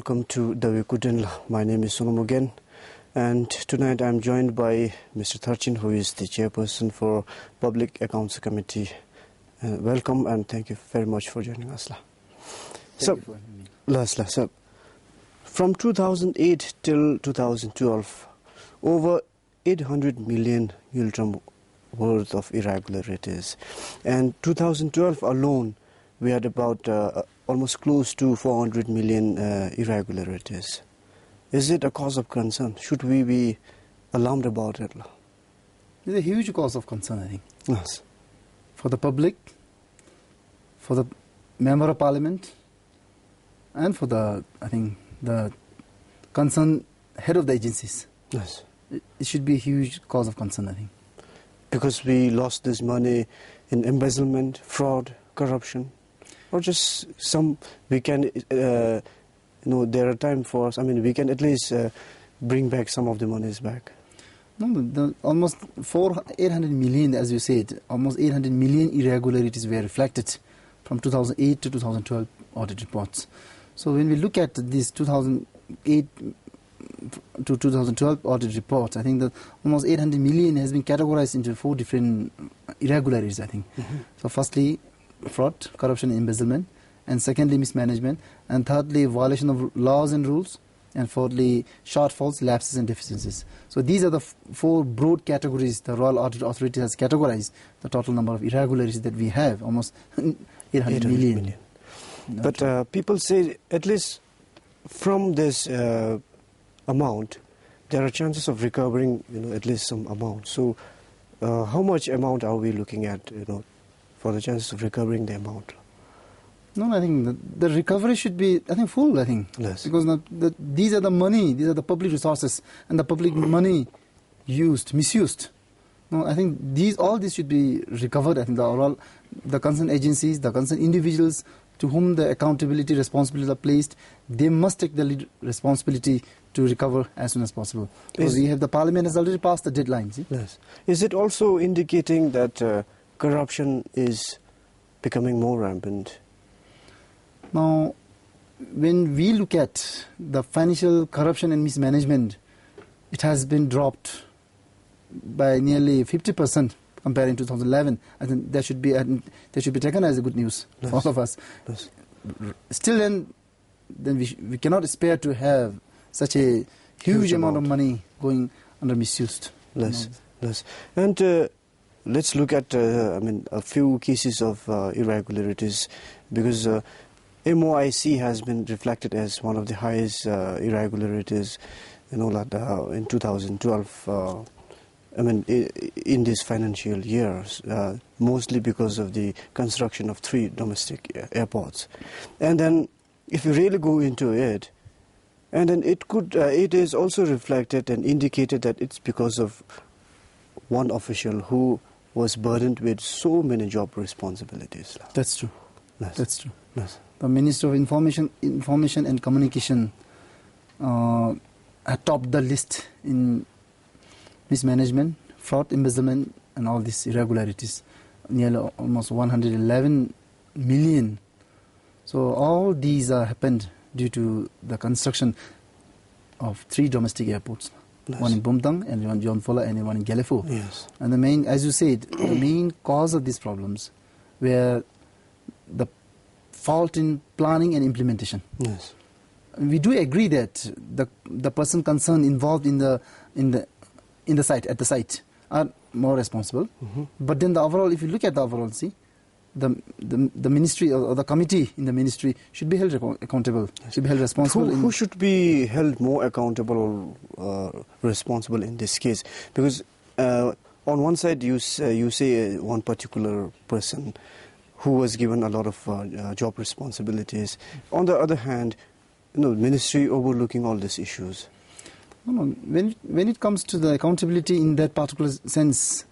welcome to Dawa Kudroen. My name is Sonam again, and tonight I'm joined by Mr. Tharchen, who is the Chairperson for Public Accounts Committee. Welcome and thank you very much for joining us. Thank you for having me. So, from 2008 till 2012, over 800 million Yultram worth of irregularities, and 2012 alone we had about almost close to 400 million irregularities. Is it a cause of concern? Should we be alarmed about it? It's a huge cause of concern, I think. Yes. For the public, for the Member of Parliament, and for the, I think, the concerned head of the agencies. Yes. It should be a huge cause of concern, I think. Because we lost this money in embezzlement, fraud, corruption, or just some, we can, there are time for us, we can at least bring back some of the monies back. No, almost 800 million, as you said, almost 800 million irregularities were reflected from 2008 to 2012 audit reports. So when we look at these 2008 to 2012 audit reports, I think that almost 800 million has been categorized into 4 different irregularities, I think. So firstly, fraud, corruption and embezzlement, and secondly, mismanagement, and thirdly, violation of laws and rules, and fourthly, shortfalls, lapses and deficiencies. So these are the 4 broad categories the Royal Audit Authority has categorized the total number of irregularities that we have, almost 800 million. But people say at least from this amount, there are chances of recovering, at least some amount. So how much amount are we looking at, for the chances of recovering the amount? No, I think the recovery should be, full, I think. Yes. Because these are the money, these are the public resources, and the public money misused. No, I think all this should be recovered. I think the concerned agencies, the concerned individuals to whom the accountability responsibilities are placed, they must take the lead responsibility to recover as soon as possible. Because the Parliament has already passed the deadline. See? Yes. Is it also indicating that corruption is becoming more rampant? Now, when we look at the financial corruption and mismanagement, it has been dropped by nearly 50% comparing 2011. I think that should be taken as a good news for all of us. Yes. Still, then we cannot spare to have such a huge amount of money going under misused. Yes. And let's look at a few cases of irregularities, because MOIC has been reflected as one of the highest irregularities, in 2012. In this financial year, mostly because of the construction of 3 domestic airports. And then, if you really go into it, and then it is also reflected and indicated that it's because of one official who was burdened with so many job responsibilities. That's true. Yes. That's true. Yes. The Minister of Information and Communication had topped the list in mismanagement, fraud, embezzlement, and all these irregularities, nearly almost 111 million. So all these happened due to the construction of 3 domestic airports. Yes. One in Bumtang, and one in John Fuller, and one in Galefo. Yes. And the main, as you said, the main cause of these problems were the fault in planning and implementation. Yes. We do agree that the person concerned involved in the site, at the site, are more responsible. But then if you look at the overall, see, the ministry or the committee in the ministry should be held accountable, should be held responsible. Who should be held more accountable or responsible in this case? Because on one side you say one particular person who was given a lot of job responsibilities. On the other hand, ministry overlooking all these issues. No. When it comes to the accountability in that particular sense,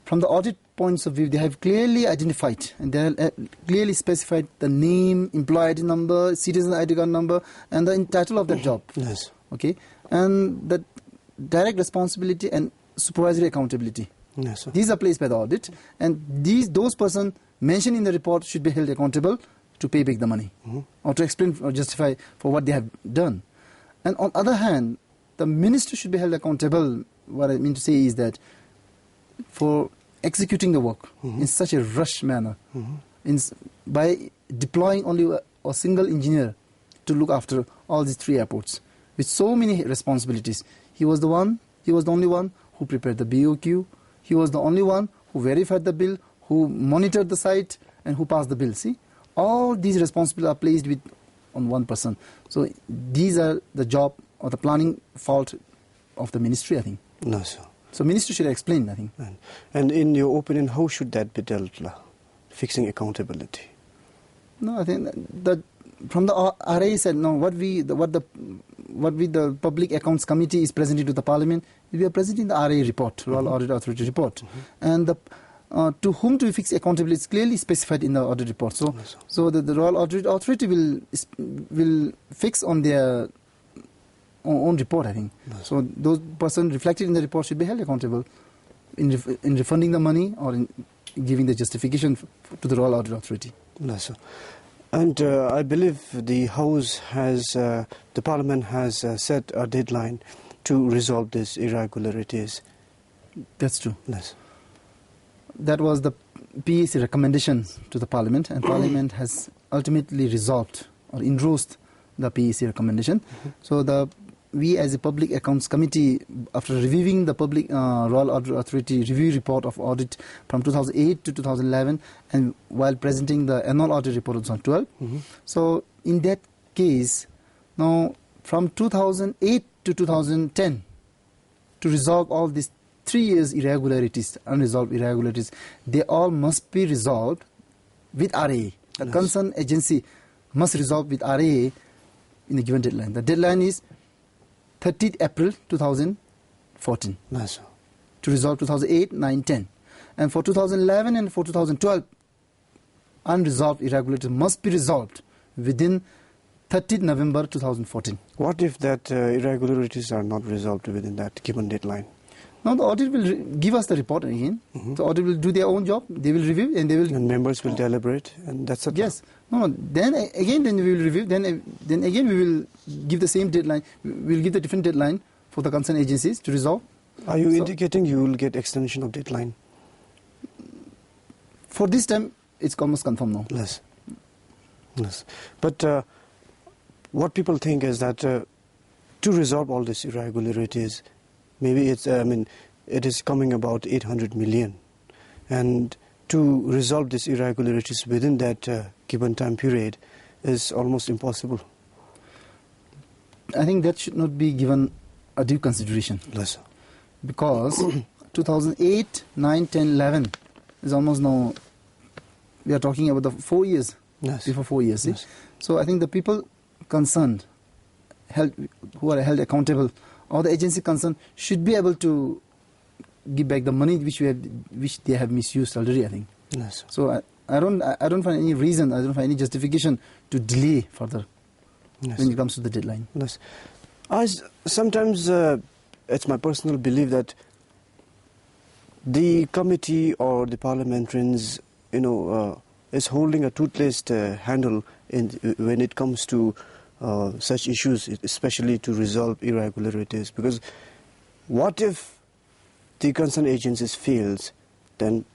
from the audit points of view, they have clearly identified and they have clearly specified the name, employee ID number, citizen ID card number, and the title of that job. Yes. Okay, and the direct responsibility and supervisory accountability. Yes, sir. These are placed by the audit, and those persons mentioned in the report should be held accountable to pay back the money, or to explain or justify for what they have done. And on the other hand, the minister should be held accountable. What I mean to say is that for executing the work in such a rushed manner, by deploying only a single engineer to look after all these 3 airports, with so many responsibilities. He was the only one who prepared the BOQ. He was the only one who verified the bill, who monitored the site, and who passed the bill. See, all these responsibilities are placed on one person. So these are the job or the planning fault of the ministry, I think. No, sir. So ministry should explain, I think. And in your opinion, how should that be dealt, fixing accountability? No, I think that from the RA said, no, what the Public Accounts Committee is presenting to the Parliament, we are presenting the RA report, Royal Audit Authority report. And to whom to fix accountability is clearly specified in the audit report. So the Royal Audit Authority will fix on their own report, I think. So those persons reflected in the report should be held accountable in refunding the money or in giving the justification to the Royal Audit Authority. No, sir. And I believe the House has, the Parliament has set a deadline to resolve these irregularities. That's true. Yes. That was the PAC recommendation to the Parliament, and Parliament has ultimately resolved or endorsed the PAC recommendation. So we as a Public Accounts Committee, after reviewing the Royal Audit Authority review report of audit from 2008 to 2011, and while presenting the annual audit report of 2012, so in that case, now from 2008 to 2010, to resolve all these 3 years irregularities, unresolved irregularities, they all must be resolved with RA. The concerned agency must resolve with RA in a given deadline. The deadline is 30th April 2014 to resolve 2008, 9, 10. And for 2011 and for 2012, unresolved irregularities must be resolved within 30th November 2014. What if that irregularities are not resolved within that given deadline? Now the audit will give us the report again. The audit will do their own job. They will review and they will... And members will deliberate, and that's it? Yes. No, then we will review. Then again we will give the same deadline. We will give the different deadline for the concerned agencies to resolve. Are you indicating you will get extension of deadline? For this time, it's almost confirmed now. Yes. But what people think is that to resolve all these irregularities, maybe it's, it is coming about 800 million. And to resolve these irregularities within that given time period is almost impossible. I think that should not be given a due consideration. Yes. Because 2008, 9, 10, 11 is almost now, we are talking about the 4 years, before 4 years. Yes. So I think the people concerned, who are held accountable, or the agency concerned, should be able to give back the money which they have misused already, I think. Yes. So I don't find any reason, I don't find any justification to delay further when it comes to the deadline. Yes. Sometimes it's my personal belief that the committee or the parliamentarians, is holding a toothless handle when it comes to such issues, especially to resolve irregularities. Because what if the concerned agencies fails? Then,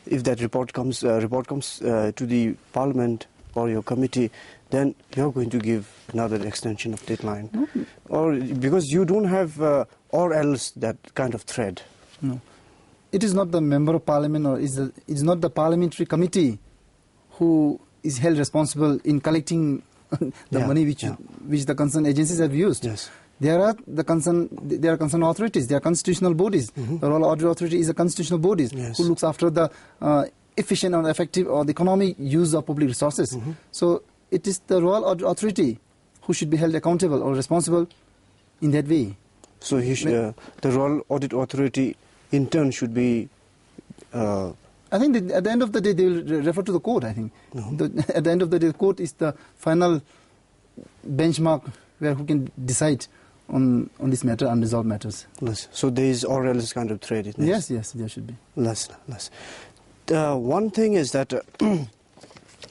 if that report comes to the Parliament or your committee, then you're going to give another extension of deadline, or because you don't have or else that kind of thread. No, it is not the member of Parliament or it's not the parliamentary committee who is held responsible in collecting the money which the concerned agencies have used. Yes. There are concerned authorities, there are constitutional bodies. The Royal Audit Authority is a constitutional body who looks after the efficient or effective or the economic use of public resources. So it is the Royal Audit Authority who should be held accountable or responsible in that way. So the Royal Audit Authority in turn should be... I think that at the end of the day they will refer to the court, I think. At the end of the day, the court is the final benchmark where who can decide on this matter, unresolved matters. Yes. So there is or else kind of thread. Yes, there should be. Less. One thing is that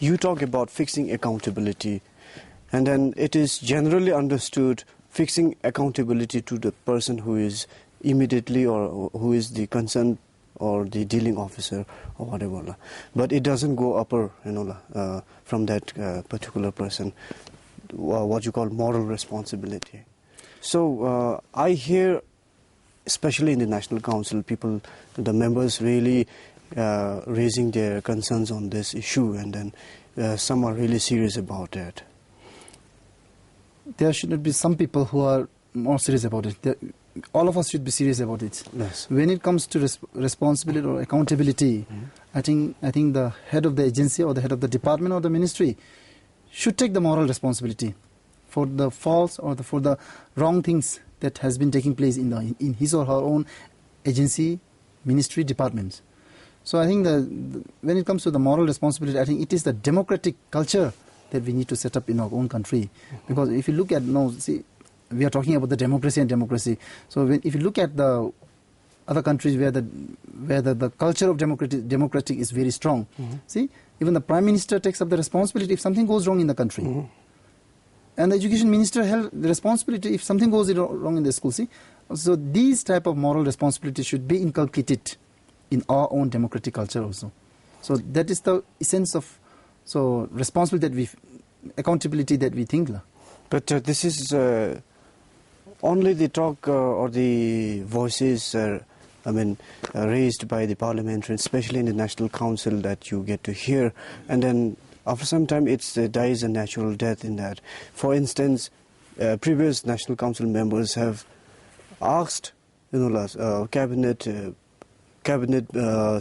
you talk about fixing accountability, and then it is generally understood fixing accountability to the person who is immediately or who is the concerned or the dealing officer or whatever. But it doesn't go upper, from that particular person, what you call moral responsibility. So I hear, especially in the National Council, the members really raising their concerns on this issue, and then some are really serious about it. There should be some people who are more serious about it. All of us should be serious about it. Yes. When it comes to responsibility or accountability, I think the head of the agency or the head of the department or the ministry should take the moral responsibility for the false or for the wrong things that has been taking place in his or her own agency, ministry, departments. So I think when it comes to the moral responsibility, I think it is the democratic culture that we need to set up in our own country. Because if you look at, we are talking about the democracy and democracy. So if you look at the other countries where the culture of democratic is very strong, see, even the Prime Minister takes up the responsibility if something goes wrong in the country. And the Education Minister held the responsibility if something goes wrong in the school. See, so these type of moral responsibility should be inculcated in our own democratic culture also. So that is the essence of responsibility accountability that we think. But this is only the talk or the voices raised by the parliamentarians, especially in the National Council, that you get to hear, and then after some time it dies a natural death in that. For instance, previous National Council members have asked cabinet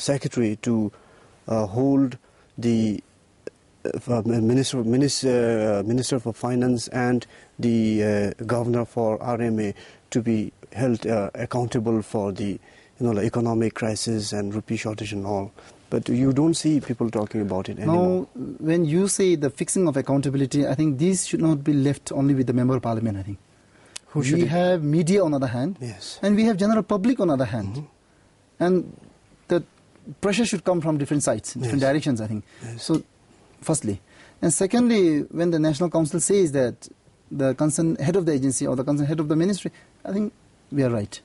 secretary to hold the Minister for Finance and the Governor for RMA to be held accountable for the economic crisis and rupee shortage and all. But you don't see people talking about it anymore. No, when you say the fixing of accountability, I think these should not be left only with the Member of Parliament, I think. We have media on the other hand, yes, and we have general public on the other hand. And the pressure should come from different sides, different directions, I think. Yes. So, firstly. And secondly, when the National Council says that the concerned head of the agency or the concerned head of the ministry, I think we are right.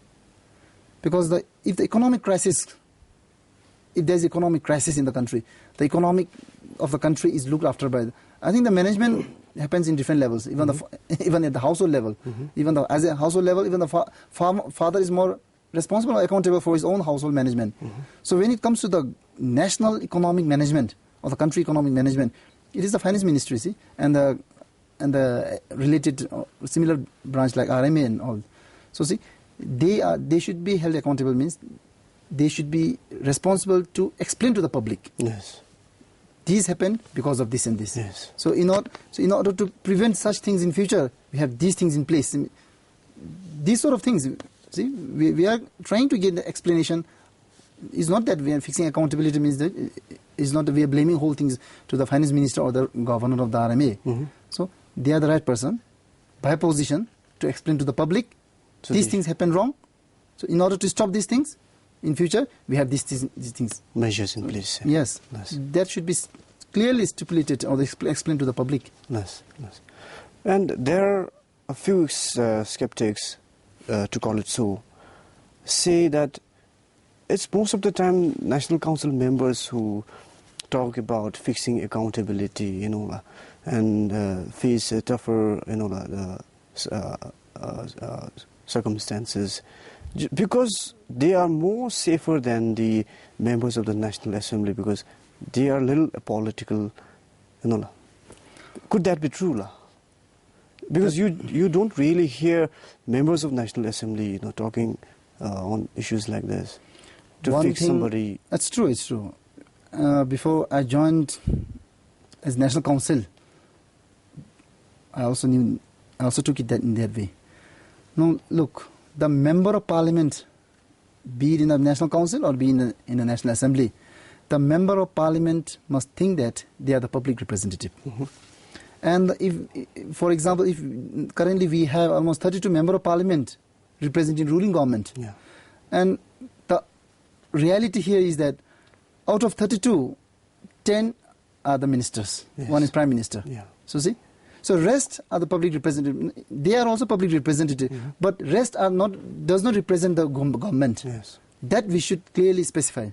Because if the economic crisis, if there is economic crisis in the country, the economic of the country is looked after by, I think the management happens in different levels, even even at the household level. Even as a household level, even the father is more responsible or accountable for his own household management. So when it comes to the national economic management or the country economic management, it is the finance ministry, see, and the related similar branch like RMA and all. So see, they should be held accountable, means they should be responsible to explain to the public. Yes. These happened because of this and this. Yes. So in order to prevent such things in future, we have these things in place. These sort of things, see, we are trying to get the explanation. It's not that we are fixing accountability, means that it's not that we are blaming whole things to the finance minister or the governor of the RMA. So they are the right person, by position, to explain to the public, so these things happen wrong. So in order to stop these things, in future, we have these things. Measures in place. Yes. That should be clearly stipulated or explained to the public. Yes. And there are a few skeptics, to call it so, say that it's most of the time National Council members who talk about fixing accountability, and face tougher, circumstances, because they are more safer than the members of the National Assembly, because they are a little apolitical. Could that be true, Because you don't really hear members of National Assembly, talking on issues like this to fix somebody. That's true. It's true. Before I joined as National Council, I also took it in that way. No, look, the Member of Parliament, be it in the National Council or be in the National Assembly, the Member of Parliament must think that they are the public representative. And if, for example, if currently we have almost 32 Member of Parliament representing ruling government, and the reality here is that out of 32, 10 are the ministers. Yes. One is Prime Minister. Yeah. So see? So rest are the public representative. They are also public representative, but rest are not, does not represent the government. Yes. That we should clearly specify.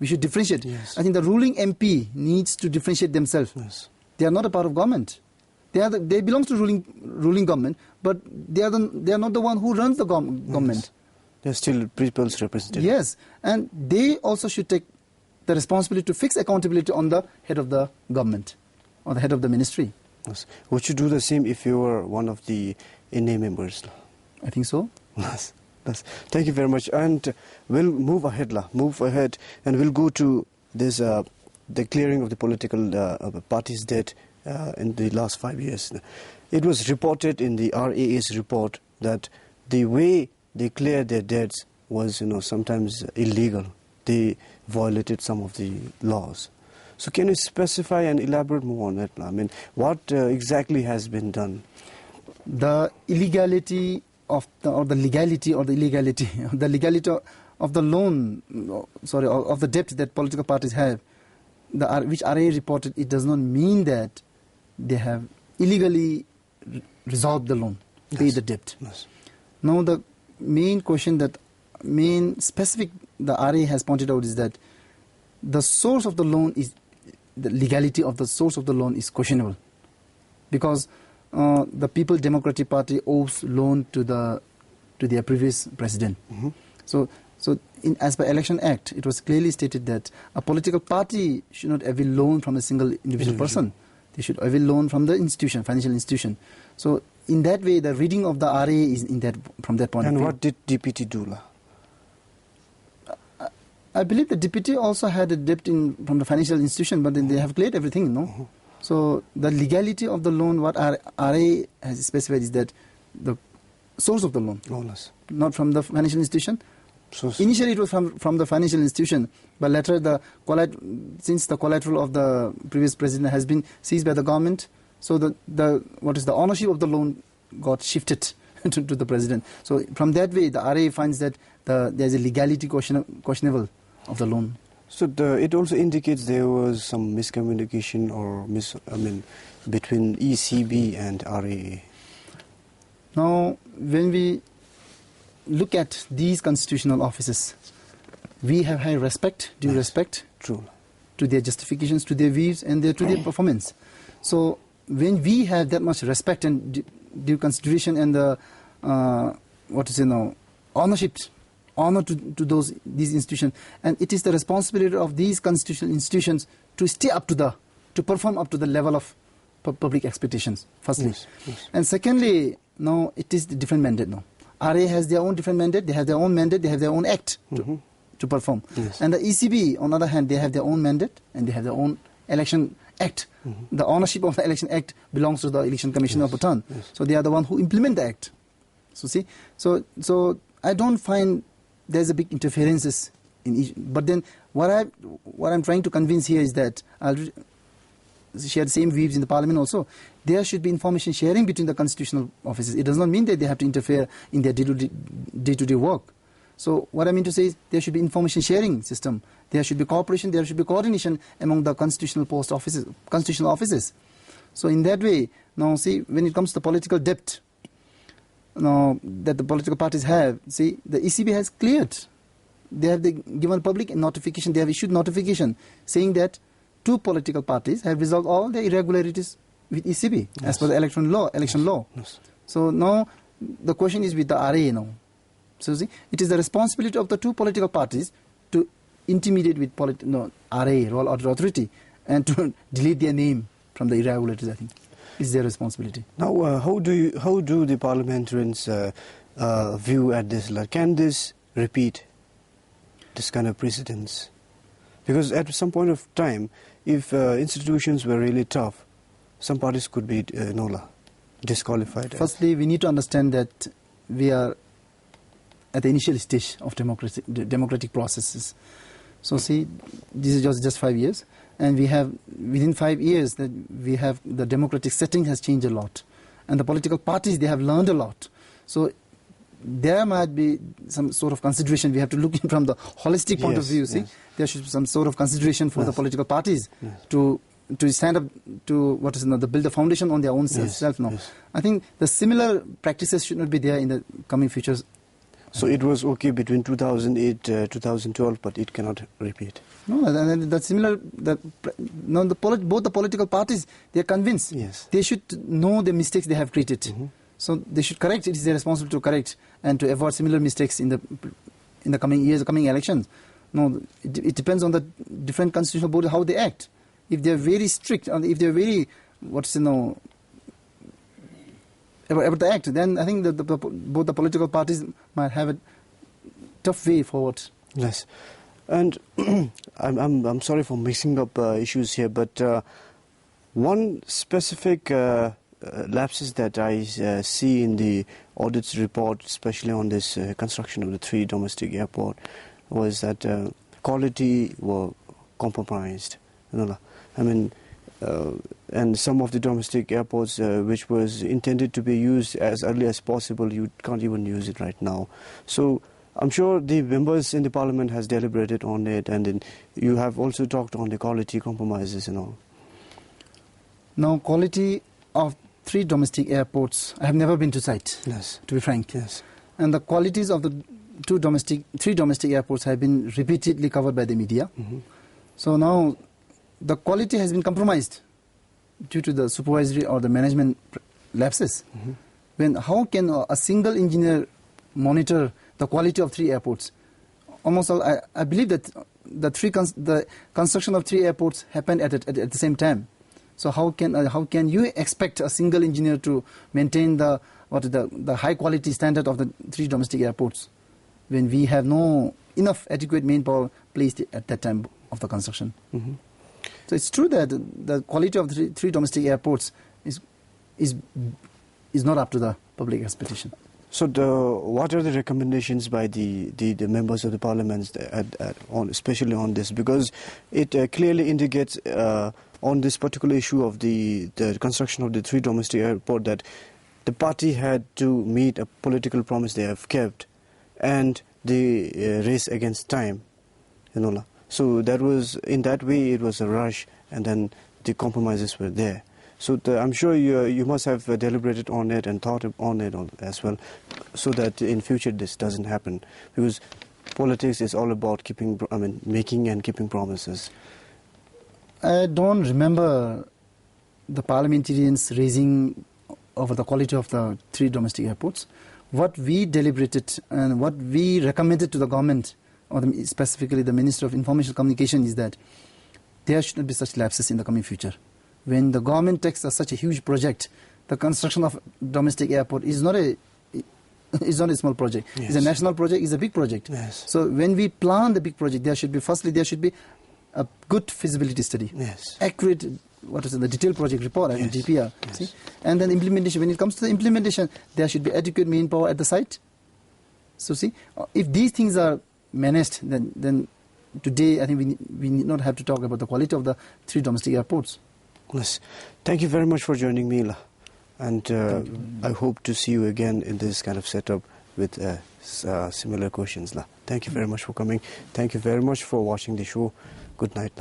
We should differentiate. Yes. I think the ruling MP needs to differentiate themselves. Yes. They are not a part of government. They belong to ruling government, but they are not the one who runs the government. Yes. They're still people's representatives. Yes, and they also should take the responsibility to fix accountability on the head of the government or the head of the ministry. Yes. Would you do the same if you were one of the NA members? I think so. Yes. Yes. Thank you very much. And we'll move ahead, and we'll go to this, the clearing of the political parties' debt in the last 5 years. It was reported in the RAA's report that the way they cleared their debts was, sometimes illegal. They violated some of the laws. So can you specify and elaborate more on that? I mean, what exactly has been done? The illegality of the legality of the loan, of the debt that political parties have, which RA reported, it does not mean that they have illegally resolved the loan, paid the debt. Yes. Now the main question specific the RA has pointed out is that the source of the loan is, the legality of the source of the loan is questionable, because the People Democratic Party owes loan to their previous president. So as per Election Act, it was clearly stated that a political party should not avail loan from a single individual person. They should avail loan from the institution, financial institution. So in that way, the reading of the RA is from that point of view. And what did DPT do? I believe the DPT also had a debt from the financial institution, but then they have cleared everything, no? So the legality of the loan, what RA has specified is that the source of the loan, not from the financial institution. Initially it was from the financial institution, but later since the collateral of the previous president has been seized by the government, so the ownership of the loan got shifted to the president. So from that way, the RA finds that there is a legality questionable of the loan. So it also indicates there was some miscommunication between ECB and RAA. Now, when we look at these constitutional offices, we have high respect, due respect to their justifications, to their views, and to their performance. So when we have that much respect and due consideration and the honor to these institutions, and it is the responsibility of these constitutional institutions to perform up to the level of public expectations, firstly. Yes. And secondly, now it is the different mandate now. RA has their own different mandate, they have their own mandate, they have their own act to perform. Yes. And the ECB, on the other hand, they have their own mandate and they have their own election act. The ownership of the election act belongs to the Election Commission of Bhutan. Yes. So they are the one who implement the act. So see, so I don't find there's a big interferences in each. But then what I'm trying to convince here is that I'll share the same views in the parliament also. There should be information sharing between the constitutional offices. It does not mean that they have to interfere in their day-to-day work. So what I mean to say is there should be information sharing system. There should be cooperation. There should be coordination among the constitutional offices. So in that way, now see, when it comes to political debt, now that the political parties have, see, the ECB has cleared. They have given public notification. They have issued notification saying that 2 political parties have resolved all the irregularities with ECB as per the election law. Yes. So now the question is with the RA now. So see, it is the responsibility of the 2 political parties to intimidate with RA, Royal Audit Authority, and to delete their name from the irregularities. I think is their responsibility. Now, how do the parliamentarians view at this? Can this repeat this kind of precedence? Because at some point of time, if institutions were really tough, some parties could be disqualified. Firstly, we need to understand that we are at the initial stage of democratic processes. So see, this is just 5 years, and we have within 5 years that we have the democratic setting has changed a lot, and the political parties, they have learned a lot. So there might be some sort of consideration. We have to look in from the holistic point of view. See, there should be some sort of consideration for the political parties to to stand up to build the foundation on their own self now. Yes. I think the similar practices should not be there in the coming futures. So it was okay between 2008 2012, but it cannot repeat. No, the similar. Both the political parties, they are convinced. Yes. They should know the mistakes they have created. So they should correct. It is their responsibility to correct and to avoid similar mistakes in the coming years, the coming elections. No, it depends on the different constitutional bodies how they act. If they are very strict, and if they are very about the act, then I think both the political parties might have a tough way forward. Yes, and I'm sorry for mixing up issues here, but one specific lapses that I see in the audit's report, especially on this construction of the 3 domestic airport, was that quality were compromised. I mean, and some of the domestic airports which was intended to be used as early as possible, you can't even use it right now. So I'm sure the members in the parliament has deliberated on it, and then you have also talked on the quality compromises and all. Now, quality of 3 domestic airports, I have never been to site, Yes. to be frank. Yes. And the qualities of the 3 domestic airports have been repeatedly covered by the media. So now the quality has been compromised due to the supervisory or the management lapses. How can a single engineer monitor the quality of 3 airports? Almost all, I believe that the construction of 3 airports happened at the same time. So how can you expect a single engineer to maintain the high quality standard of the 3 domestic airports when we have no enough adequate manpower placed at that time of the construction? So it's true that the quality of the 3 domestic airports is not up to the public expectation. So what are the recommendations by the members of the parliament, especially on this? Because it clearly indicates on this particular issue of the construction of the 3 domestic airport that the party had to meet a political promise they have kept, and the race against time. So that was, in that way, it was a rush, and then the compromises were there. So I'm sure you must have deliberated on it and thought on it as well, so that in future this doesn't happen. Because politics is all about making and keeping promises. I don't remember the parliamentarians raising over the quality of the 3 domestic airports. What we deliberated and what we recommended to the government, or specifically the Minister of Information Communication, is that there should not be such lapses in the coming future. When the government takes such a huge project, the construction of domestic airport is not a small project. Yes. It's a national project. It's a big project. Yes. So when we plan the big project, there should be a good feasibility study, Yes. accurate, the detailed project report, Yes. DPR. Yes. See? And then implementation. When it comes to the implementation, there should be adequate manpower at the site. So see, if these things are managed, then today I think we need not have to talk about the quality of the 3 domestic airports. Yes. Thank you very much for joining me, and I hope to see you again in this kind of setup with similar questions. Thank you very much for coming. Thank you very much for watching the show. Good night.